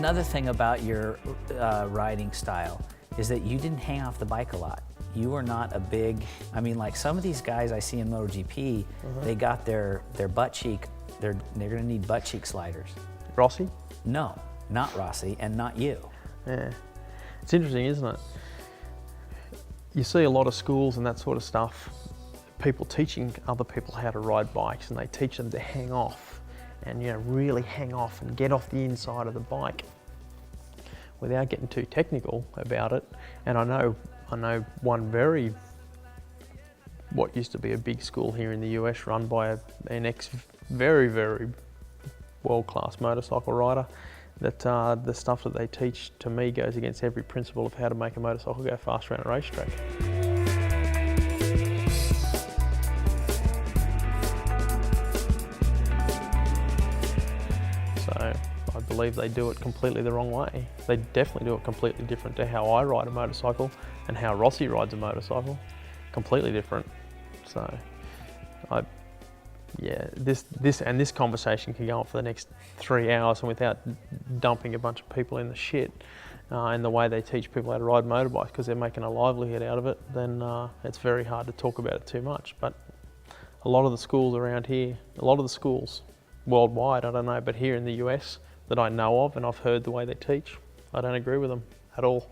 Another thing about your riding style is that you didn't hang off the bike a lot. You were not a big, I mean, like some of these guys I see in MotoGP, they got their butt cheek, they're gonna need butt cheek sliders. Rossi? No, not Rossi, and not you. Yeah. It's interesting, isn't it? You see a lot of schools and that sort of stuff, people teaching other people how to ride bikes, and they teach them to hang off and, you know, really hang off and get off the inside of the bike without getting too technical about it. And I know one what used to be a big school here in the US, run by an very world-class motorcycle rider, that the stuff that they teach to me goes against every principle of how to make a motorcycle go fast around a racetrack. So I believe they do it completely the wrong way. They definitely do it completely different to how I ride a motorcycle and how Rossi rides a motorcycle. Completely different. So yeah, this conversation can go on for the next 3 hours, and without dumping a bunch of people in the shit and the way they teach people how to ride motorbikes because they're making a livelihood out of it, then it's very hard to talk about it too much. But a lot of the schools around here, a lot of the schools worldwide, I don't know, but here in the US that I know of and I've heard the way they teach, I don't agree with them at all.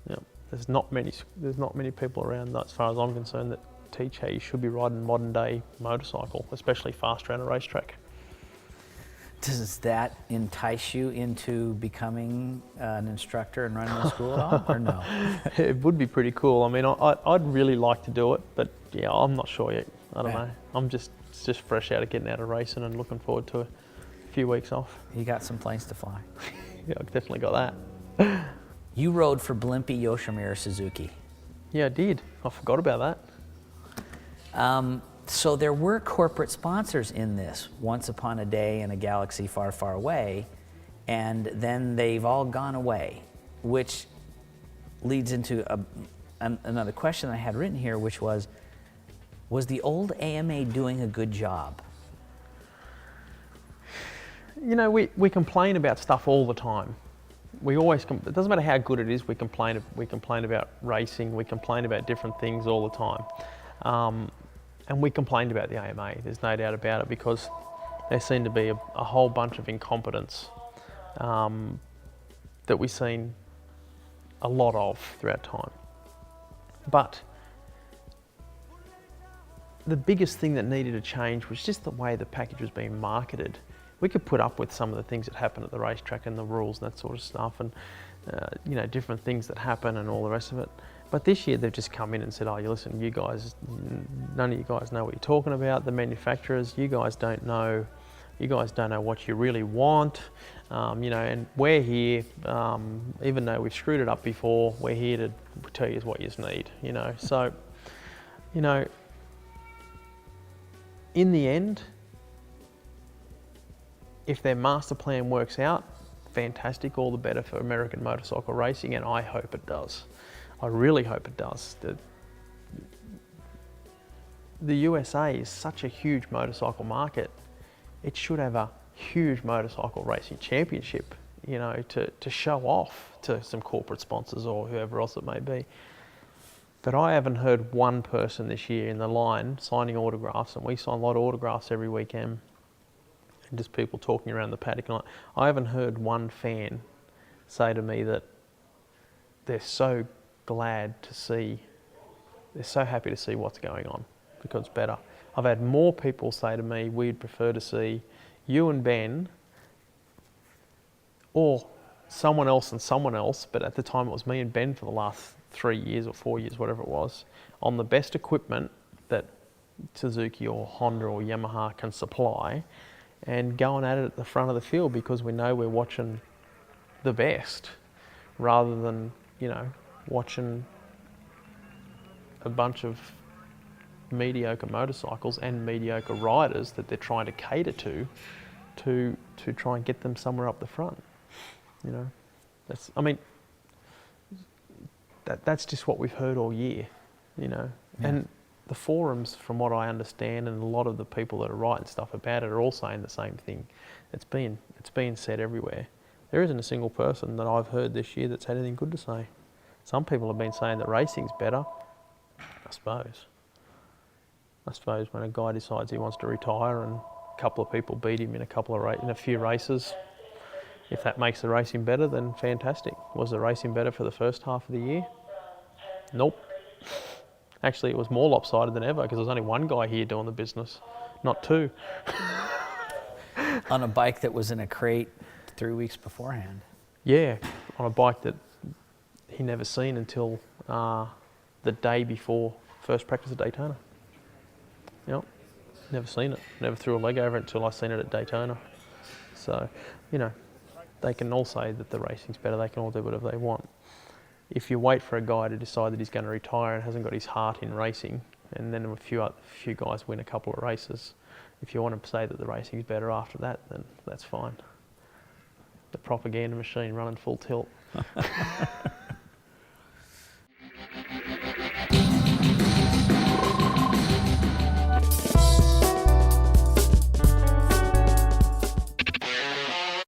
Yep. There's not many people around, as far as I'm concerned, that teach how you should be riding modern day motorcycle, especially fast around a racetrack. Does that entice you into becoming an instructor and running a school at all, or no? It would be pretty cool. I mean, I'd really like to do it, but yeah, I'm not sure yet. I don't know. I'm just fresh out of getting out of racing and looking forward to a few weeks off. You got some planes to fly. Yeah, I've definitely got that. You rode for Blimpie Yoshimura Suzuki. Yeah, I did. I forgot about that. So there were corporate sponsors in this, Once Upon a Day in a Galaxy Far, Far Away, and then they've all gone away, which leads into another question I had written here, which was the old AMA doing a good job? You know, we complain about stuff all the time. We always, it doesn't matter how good it is, we complain about racing, we complain about different things all the time. And we complained about the AMA, there's no doubt about it, because there seemed to be a whole bunch of incompetence that we've seen a lot of throughout time. But the biggest thing that needed to change was just the way the package was being marketed. We could put up with some of the things that happen at the racetrack and the rules and that sort of stuff, and you know, different things that happen and all the rest of it. But this year they've just come in and said, oh, you listen, you guys, none of you guys know what you're talking about. The manufacturers, you guys don't know what you really want. You know, and we're here, even though we've screwed it up before, we're here to tell you what you need, you know. So, you know, in the end, if their master plan works out, fantastic, all the better for American motorcycle racing, and I hope it does. I really hope it does. The USA is such a huge motorcycle market. It should have a huge motorcycle racing championship, you know, to show off to some corporate sponsors or whoever else it may be. But I haven't heard one person this year in the line signing autographs, and we sign a lot of autographs every weekend, and just people talking around the paddock. And I haven't heard one fan say to me that they're so glad to see, they're so happy to see what's going on because it's better. I've had more people say to me, we'd prefer to see you and Ben, or someone else and someone else, but at the time it was me and Ben for the last 3 years or 4 years, whatever it was, on the best equipment that Suzuki or Honda or Yamaha can supply, and going at it at the front of the field because we know we're watching the best, rather than, you know, watching a bunch of mediocre motorcycles and mediocre riders that they're trying to cater to try and get them somewhere up the front. You know, that's just what we've heard all year, you know. Yeah. And the forums, from what I understand, and a lot of the people that are writing stuff about it are all saying the same thing. It's being said everywhere. There isn't a single person that I've heard this year that's had anything good to say. Some people have been saying that racing's better. I suppose when a guy decides he wants to retire and a couple of people beat him in a few races, if that makes the racing better, then fantastic. Was the racing better for the first half of the year? Nope. Actually, it was more lopsided than ever because there was only one guy here doing the business, not two. On a bike that was in a crate 3 weeks beforehand. Yeah, on a bike that he never seen until the day before first practice at Daytona. Yep, never seen it. Never threw a leg over it until I seen it at Daytona. So, you know, they can all say that the racing's better. They can all do whatever they want. If you wait for a guy to decide that he's going to retire and hasn't got his heart in racing, and then a few guys win a couple of races, if you want to say that the racing's better after that, then that's fine. The propaganda machine running full tilt.